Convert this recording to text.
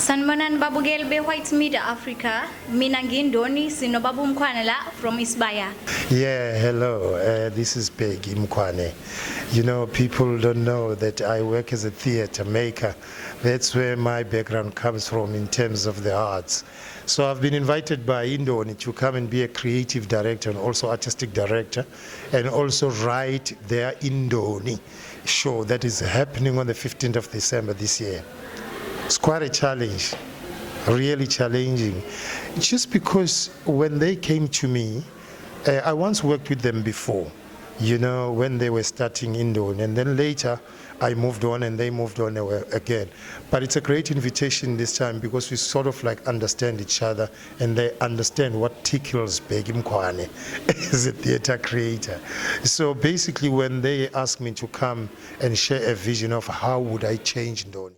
Sanbonan Babugel be White Media Africa, Minangindoni Sinobabu Mkwanela from Isbaya. Yeah, hello. This is Peggy Mkwane. You know, people don't know that I work as a theater maker. That's where my background comes from in terms of the arts. So I've been invited by Indoni to come and be a creative director and also artistic director, and also write their Indoni show that is happening on the 15th of December this year. It's quite a challenge, really challenging. Just because when they came to me, I once worked with them before, you know, when they were starting Indoni, and then later I moved on and they moved on again. But it's a great invitation this time because we sort of like understand each other and they understand what tickles Peggy Mkwane as a theater creator. So basically when they asked me to come and share a vision of how would I change Indoni,